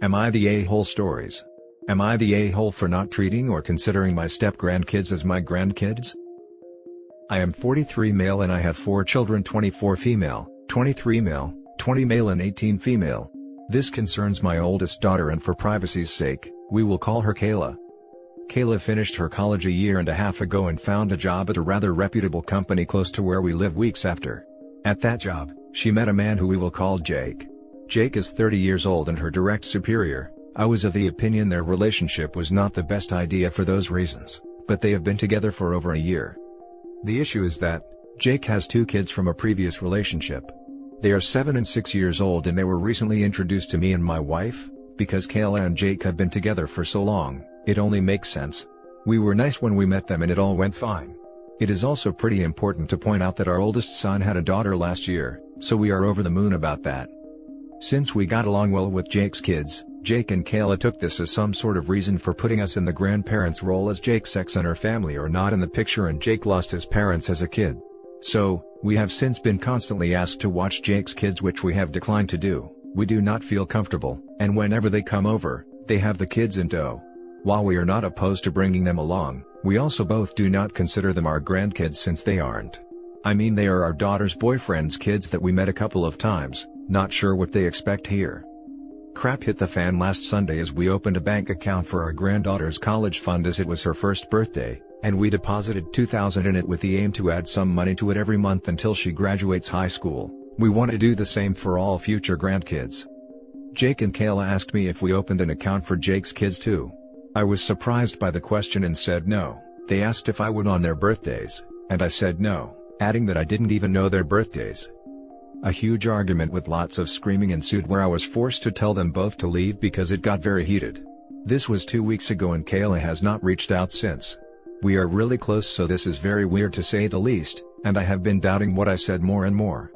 Am I the a-hole stories? Am I the a-hole for not treating or considering my step-grandkids as my grandkids? I am 43 male and I have 4 children, 24 female, 23 male, 20 male and 18 female. This concerns my oldest daughter and for privacy's sake, we will call her Kayla. Kayla finished her college a year and a half ago and found a job at a rather reputable company close to where we live weeks after. At that job, she met a man who we will call Jake. Jake is 30 years old and her direct superior. I was of the opinion their relationship was not the best idea for those reasons, but they have been together for over a year. The issue is that Jake has 2 kids from a previous relationship. They are 7 and 6 years old and they were recently introduced to me and my wife. Because Kayla and Jake have been together for so long, it only makes sense. We were nice when we met them and it all went fine. It is also pretty important to point out that our oldest son had a daughter last year, so we are over the moon about that. Since we got along well with Jake's kids, Jake and Kayla took this as some sort of reason for putting us in the grandparents' role as Jake's ex and her family are not in the picture and Jake lost his parents as a kid. So, we have since been constantly asked to watch Jake's kids, which we have declined to do. We do not feel comfortable, and whenever they come over, they have the kids in tow. While we are not opposed to bringing them along, we also both do not consider them our grandkids since they aren't. I mean, they are our daughter's boyfriend's kids that we met a couple of times, not sure what they expect here. Crap hit the fan last Sunday as we opened a bank account for our granddaughter's college fund as it was her first birthday, and we deposited $2,000 in it with the aim to add some money to it every month until she graduates high school. We want to do the same for all future grandkids. Jake and Kayla asked me if we opened an account for Jake's kids too. I was surprised by the question and said no. They asked if I would on their birthdays, and I said no, adding that I didn't even know their birthdays. A huge argument with lots of screaming ensued where I was forced to tell them both to leave because it got very heated. This was 2 weeks ago and Kayla has not reached out since. We are really close, so this is very weird to say the least, and I have been doubting what I said more and more.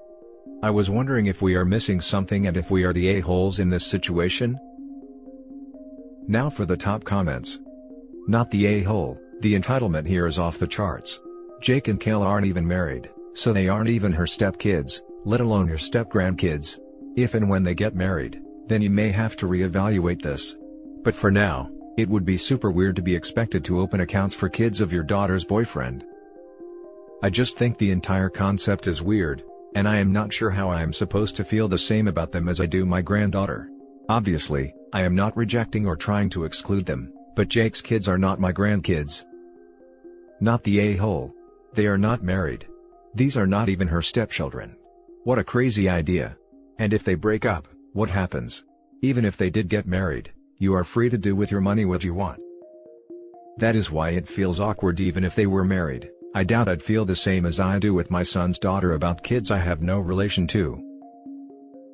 I was wondering if we are missing something and if we are the a-holes in this situation? Now for the top comments. Not the a-hole, the entitlement here is off the charts. Jake and Kayla aren't even married, so they aren't even her step-kids, let alone your step-grandkids. If and when they get married, then you may have to reevaluate this. But for now, it would be super weird to be expected to open accounts for kids of your daughter's boyfriend. I just think the entire concept is weird. And I am not sure how I am supposed to feel the same about them as I do my granddaughter. Obviously, I am not rejecting or trying to exclude them, but Jake's kids are not my grandkids. Not the a-hole. They are not married. These are not even her stepchildren. What a crazy idea. And if they break up, what happens? Even if they did get married, you are free to do with your money what you want. That is why it feels awkward even if they were married. I doubt I'd feel the same as I do with my son's daughter about kids I have no relation to.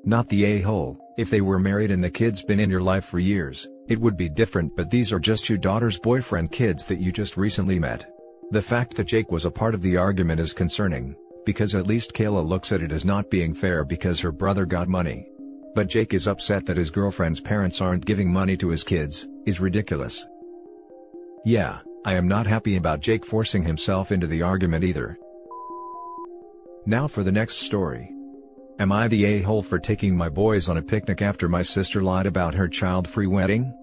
Not the a-hole. If they were married and the kids been in your life for years, it would be different, but these are just your daughter's boyfriend kids that you just recently met. The fact that Jake was a part of the argument is concerning, because at least Kayla looks at it as not being fair because her brother got money. But Jake is upset that his girlfriend's parents aren't giving money to his kids, is ridiculous. Yeah. I am not happy about Jake forcing himself into the argument either. Now for the next story. Am I the a-hole for taking my boys on a picnic after my sister lied about her child-free wedding?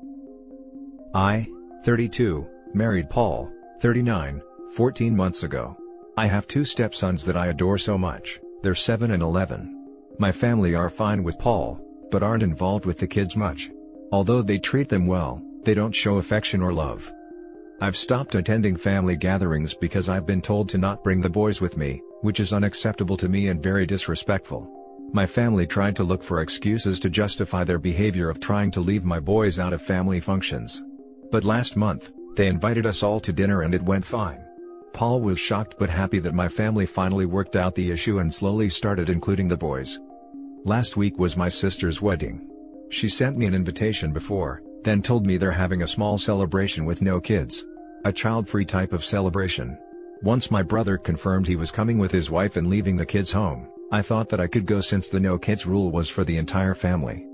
I, 32, married Paul, 39, 14 months ago. I have 2 stepsons that I adore so much. They're 7 and 11. My family are fine with Paul, but aren't involved with the kids much. Although they treat them well, they don't show affection or love. I've stopped attending family gatherings because I've been told to not bring the boys with me, which is unacceptable to me and very disrespectful. My family tried to look for excuses to justify their behavior of trying to leave my boys out of family functions. But last month, they invited us all to dinner and it went fine. Paul was shocked but happy that my family finally worked out the issue and slowly started including the boys. Last week was my sister's wedding. She sent me an invitation before, then told me they're having a small celebration with no kids. A child-free type of celebration. Once my brother confirmed he was coming with his wife and leaving the kids home, I thought that I could go since the no kids rule was for the entire family.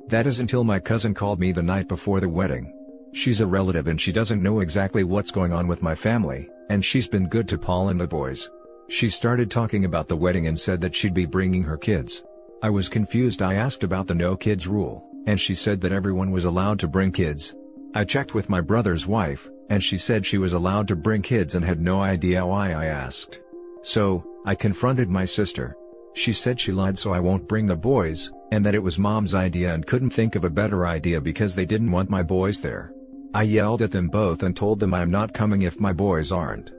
That is until my cousin called me the night before the wedding. She's a relative and she doesn't know exactly what's going on with my family, and she's been good to Paul and the boys. She started talking about the wedding and said that she'd be bringing her kids. I was confused. I asked about the no kids rule, and she said that everyone was allowed to bring kids. I checked with my brother's wife, and she said she was allowed to bring kids and had no idea why I asked. So, I confronted my sister. She said she lied so I won't bring the boys, and that it was mom's idea and couldn't think of a better idea because they didn't want my boys there. I yelled at them both and told them I'm not coming if my boys aren't.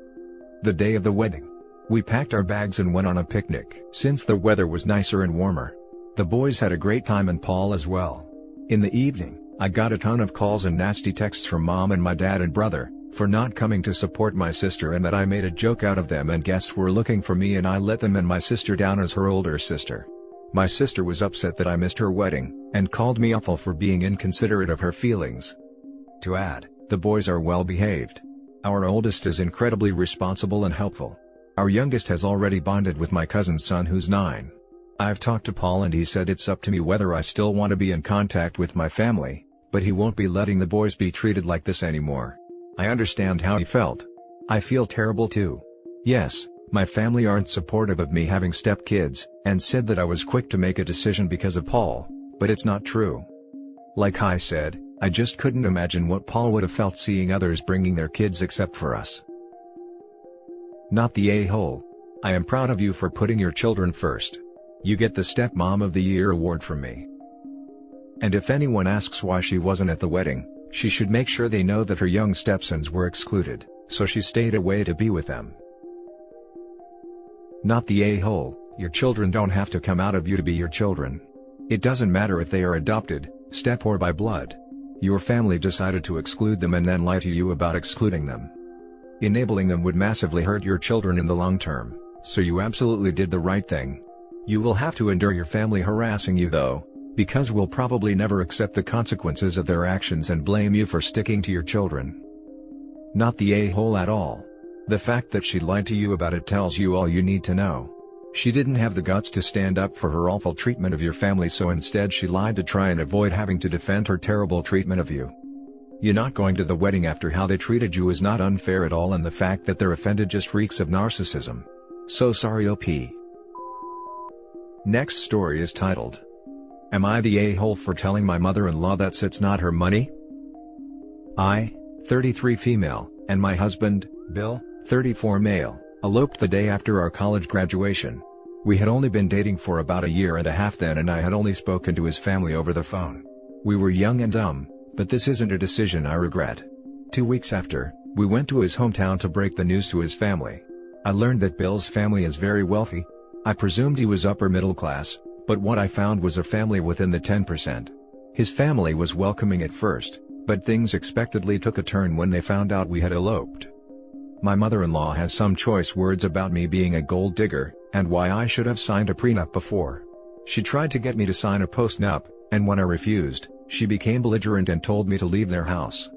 The day of the wedding, we packed our bags and went on a picnic since the weather was nicer and warmer. The boys had a great time and Paul as well. In the evening, I got a ton of calls and nasty texts from mom and my dad and brother for not coming to support my sister and that I made a joke out of them and guests were looking for me and I let them and my sister down as her older sister. My sister was upset that I missed her wedding, and called me awful for being inconsiderate of her feelings. To add, the boys are well behaved. Our oldest is incredibly responsible and helpful. Our youngest has already bonded with my cousin's son who's 9. I've talked to Paul and he said it's up to me whether I still want to be in contact with my family, but he won't be letting the boys be treated like this anymore. I understand how he felt. I feel terrible too. Yes, my family aren't supportive of me having stepkids, and said that I was quick to make a decision because of Paul, but it's not true. Like I said, I just couldn't imagine what Paul would have felt seeing others bringing their kids except for us. Not the a-hole. I am proud of you for putting your children first. You get the Stepmom of the Year award from me. And if anyone asks why she wasn't at the wedding, she should make sure they know that her young stepsons were excluded, so she stayed away to be with them. Not the a-hole. Your children don't have to come out of you to be your children. It doesn't matter if they are adopted, step or by blood. Your family decided to exclude them and then lie to you about excluding them. Enabling them would massively hurt your children in the long term, so you absolutely did the right thing. You will have to endure your family harassing you though, because we'll probably never accept the consequences of their actions and blame you for sticking to your children. Not the a-hole at all. The fact that she lied to you about it tells you all you need to know. She didn't have the guts to stand up for her awful treatment of your family, so instead she lied to try and avoid having to defend her terrible treatment of you. You not going to the wedding after how they treated you is not unfair at all, and the fact that they're offended just reeks of narcissism. So sorry OP. Next story is titled, Am I the a-hole for telling my mother-in-law that it's not her money? I, 33 female, and my husband, Bill, 34 male, eloped the day after our college graduation. We had only been dating for about a year and a half then, and I had only spoken to his family over the phone. We were young and dumb, but this isn't a decision I regret. 2 weeks after, we went to his hometown to break the news to his family. I learned that Bill's family is very wealthy. I presumed he was upper middle class, but what I found was a family within the 10%. His family was welcoming at first, but things expectedly took a turn when they found out we had eloped. My mother-in-law has some choice words about me being a gold digger, and why I should have signed a prenup before. She tried to get me to sign a postnup, and when I refused, she became belligerent and told me to leave their house.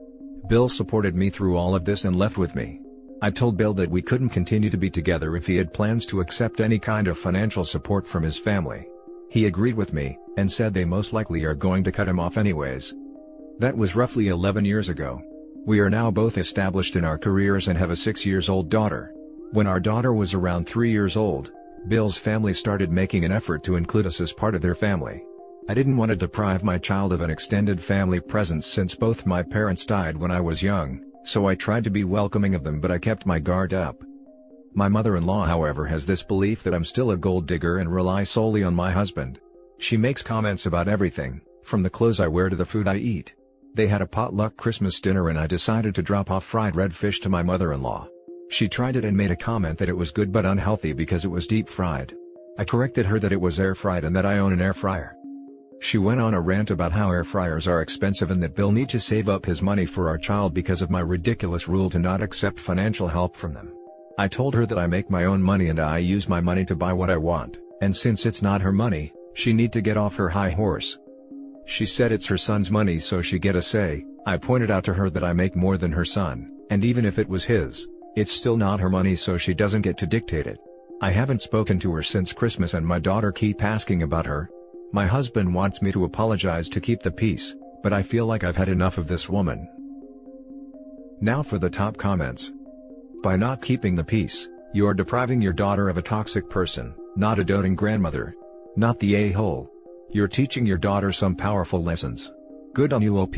Bill supported me through all of this and left with me. I told Bill that we couldn't continue to be together if he had plans to accept any kind of financial support from his family. He agreed with me, and said they most likely are going to cut him off anyways. That was roughly 11 years ago. We are now both established in our careers and have a 6-year-old daughter. When our daughter was around 3 years old, Bill's family started making an effort to include us as part of their family. I didn't want to deprive my child of an extended family presence since both my parents died when I was young, so I tried to be welcoming of them, but I kept my guard up. My mother-in-law, however, has this belief that I'm still a gold digger and rely solely on my husband. She makes comments about everything, from the clothes I wear to the food I eat. They had a potluck Christmas dinner and I decided to drop off fried red fish to my mother-in-law. She tried it and made a comment that it was good but unhealthy because it was deep fried. I corrected her that it was air fried and that I own an air fryer. She went on a rant about how air fryers are expensive and that Bill needs to save up his money for our child because of my ridiculous rule to not accept financial help from them. I told her that I make my own money and I use my money to buy what I want, and since it's not her money, she need to get off her high horse. She said it's her son's money so she get a say. I pointed out to her that I make more than her son, and even if it was his, it's still not her money so she doesn't get to dictate it. I haven't spoken to her since Christmas and my daughter keep asking about her. My husband wants me to apologize to keep the peace, but I feel like I've had enough of this woman. Now for the top comments. By not keeping the peace, you are depriving your daughter of a toxic person, not a doting grandmother. Not the a-hole. You're teaching your daughter some powerful lessons. Good on you, OP.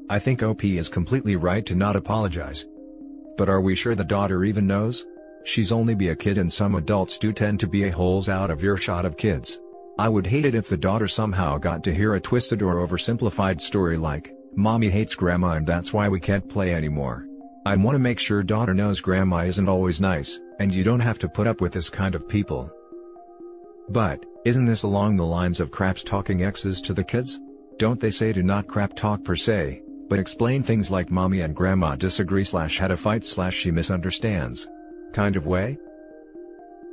I think OP is completely right to not apologize. But are we sure the daughter even knows? She's only be a kid, and some adults do tend to be a-holes out of earshot of kids. I would hate it if the daughter somehow got to hear a twisted or oversimplified story like, "Mommy hates grandma and that's why we can't play anymore." I want to make sure daughter knows grandma isn't always nice, and you don't have to put up with this kind of people. But, isn't this along the lines of craps talking exes to the kids? Don't they say do not crap talk per se, but explain things like mommy and grandma disagree / had a fight / she misunderstands kind of way?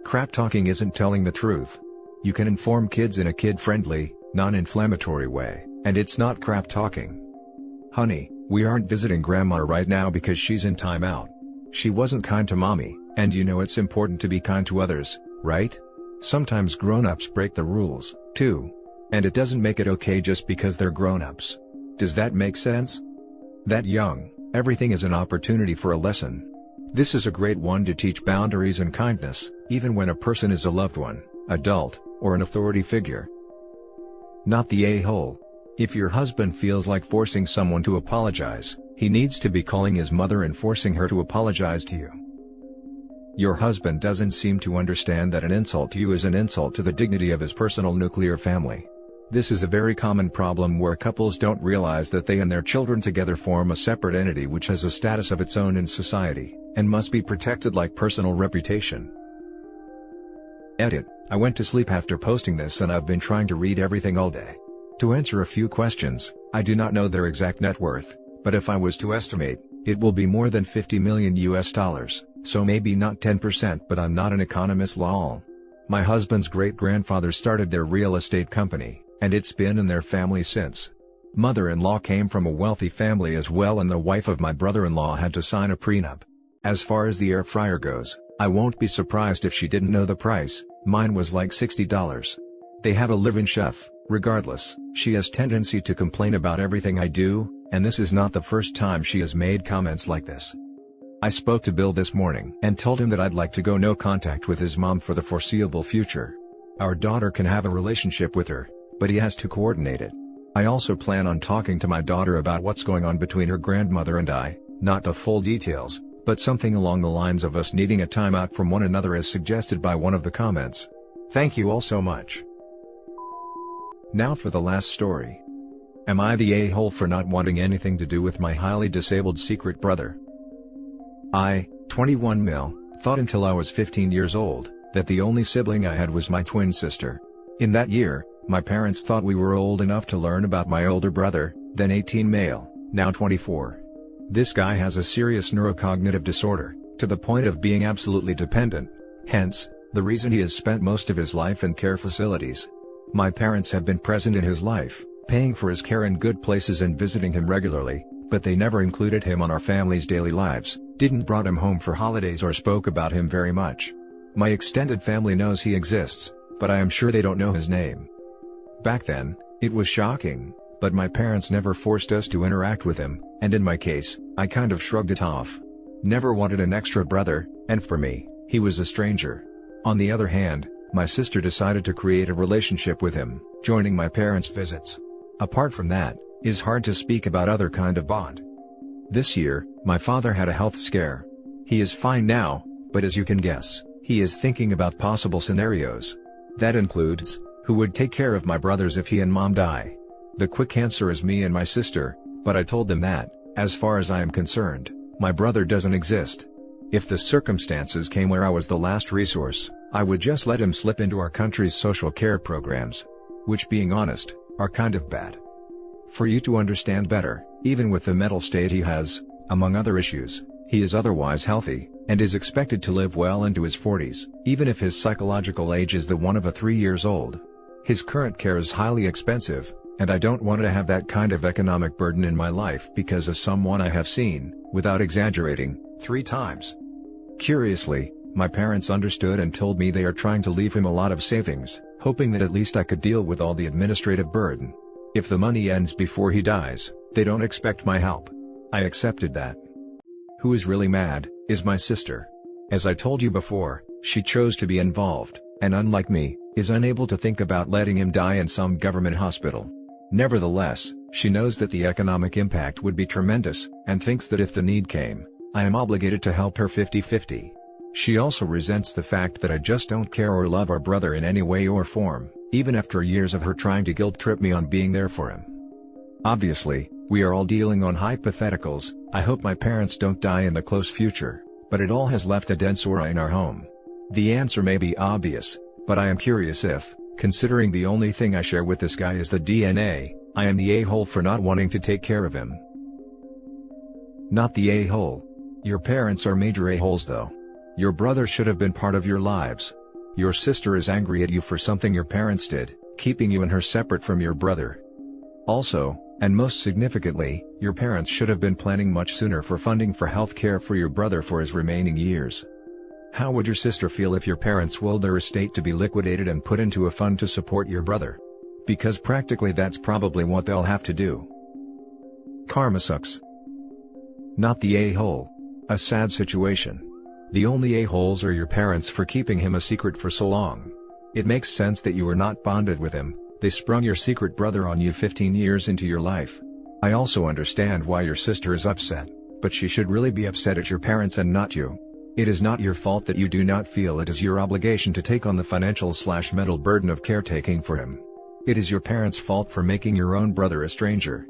Crap talking isn't telling the truth. You can inform kids in a kid-friendly, non-inflammatory way, and it's not crap talking. Honey, we aren't visiting grandma right now because she's in timeout. She wasn't kind to mommy, and you know it's important to be kind to others, right? Sometimes grown-ups break the rules, too. And it doesn't make it okay just because they're grown-ups. Does that make sense? That young, everything is an opportunity for a lesson. This is a great one to teach boundaries and kindness, even when a person is a loved one, adult, or an authority figure. Not the a-hole. If your husband feels like forcing someone to apologize, he needs to be calling his mother and forcing her to apologize to you. Your husband doesn't seem to understand that an insult to you is an insult to the dignity of his personal nuclear family. This is a very common problem where couples don't realize that they and their children together form a separate entity which has a status of its own in society, and must be protected like personal reputation. Edit: I went to sleep after posting this and I've been trying to read everything all day. To answer a few questions, I do not know their exact net worth, but if I was to estimate, it will be more than $50 million US, so maybe not 10%, but I'm not an economist lol. My husband's great-grandfather started their real estate company, and it's been in their family since. Mother-in-law came from a wealthy family as well, and the wife of my brother-in-law had to sign a prenup. As far as the air fryer goes, I won't be surprised if she didn't know the price. Mine was like $60. They have a live-in chef. Regardless, she has tendency to complain about everything I do, and this is not the first time she has made comments like this. I spoke to Bill this morning and told him that I'd like to go no contact with his mom for the foreseeable future. Our daughter can have a relationship with her, but he has to coordinate it. I also plan on talking to my daughter about what's going on between her grandmother and I, not the full details, but something along the lines of us needing a timeout from one another as suggested by one of the comments. Thank you all so much. Now for the last story. Am I the a-hole for not wanting anything to do with my highly disabled secret brother? I, 21 male, thought until I was 15 years old, that the only sibling I had was my twin sister. In that year, my parents thought we were old enough to learn about my older brother, then 18 male, now 24. This guy has a serious neurocognitive disorder, to the point of being absolutely dependent, hence, the reason he has spent most of his life in care facilities. My parents have been present in his life, paying for his care in good places and visiting him regularly, but they never included him on our family's daily lives, didn't brought him home for holidays or spoke about him very much. My extended family knows he exists, but I am sure they don't know his name. Back then, it was shocking, but my parents never forced us to interact with him, and in my case, I kind of shrugged it off. Never wanted an extra brother, and for me, he was a stranger. On the other hand, my sister decided to create a relationship with him, joining my parents' visits. Apart from that, it's hard to speak about other kind of bond. This year, my father had a health scare. He is fine now, but as you can guess, he is thinking about possible scenarios. That includes, who would take care of my brothers if he and mom die? The quick answer is me and my sister, but I told them that, as far as I am concerned, my brother doesn't exist. If the circumstances came where I was the last resource, I would just let him slip into our country's social care programs. Which, being honest, are kind of bad. For you to understand better, even with the mental state he has, among other issues, he is otherwise healthy, and is expected to live well into his 40s, even if his psychological age is the one of a 3 years old. His current care is highly expensive, and I don't want to have that kind of economic burden in my life because of someone I have seen, without exaggerating, 3 times. Curiously, my parents understood and told me they are trying to leave him a lot of savings, hoping that at least I could deal with all the administrative burden. If the money ends before he dies, they don't expect my help. I accepted that. Who is really mad, is my sister. As I told you before, she chose to be involved, and unlike me, is unable to think about letting him die in some government hospital. Nevertheless, she knows that the economic impact would be tremendous, and thinks that if the need came, I am obligated to help her 50-50. She also resents the fact that I just don't care or love our brother in any way or form, even after years of her trying to guilt-trip me on being there for him. Obviously, we are all dealing on hypotheticals. I hope my parents don't die in the close future, but it all has left a dense aura in our home. The answer may be obvious, but I am curious if, considering the only thing I share with this guy is the DNA, I am the a-hole for not wanting to take care of him. Not the a-hole. Your parents are major a-holes though. Your brother should have been part of your lives. Your sister is angry at you for something your parents did, keeping you and her separate from your brother. Also, and most significantly, your parents should have been planning much sooner for funding for health care for your brother for his remaining years. How would your sister feel if your parents willed their estate to be liquidated and put into a fund to support your brother? Because practically that's probably what they'll have to do. Karma sucks. Not the a-hole. A sad situation. The only a-holes are your parents for keeping him a secret for so long. It makes sense that you were not bonded with him. They sprung your secret brother on you 15 years into your life. I also understand why your sister is upset, but she should really be upset at your parents and not you. It is not your fault that you do not feel it is your obligation to take on the financial/mental burden of caretaking for him. It is your parents' fault for making your own brother a stranger.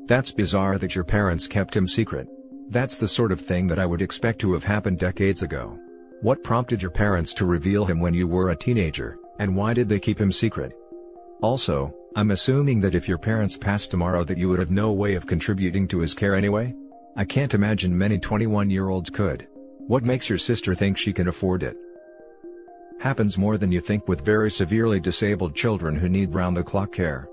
That's bizarre that your parents kept him secret. That's the sort of thing that I would expect to have happened decades ago. What prompted your parents to reveal him when you were a teenager, and why did they keep him secret? Also, I'm assuming that if your parents passed tomorrow that you would have no way of contributing to his care anyway? I can't imagine many 21-year-olds could. What makes your sister think she can afford it? Happens more than you think with very severely disabled children who need round-the-clock care.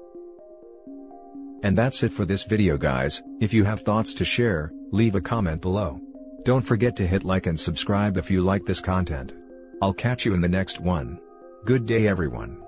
And that's it for this video guys. If you have thoughts to share, leave a comment below. Don't forget to hit like and subscribe if you like this content. I'll catch you in the next one. Good day everyone.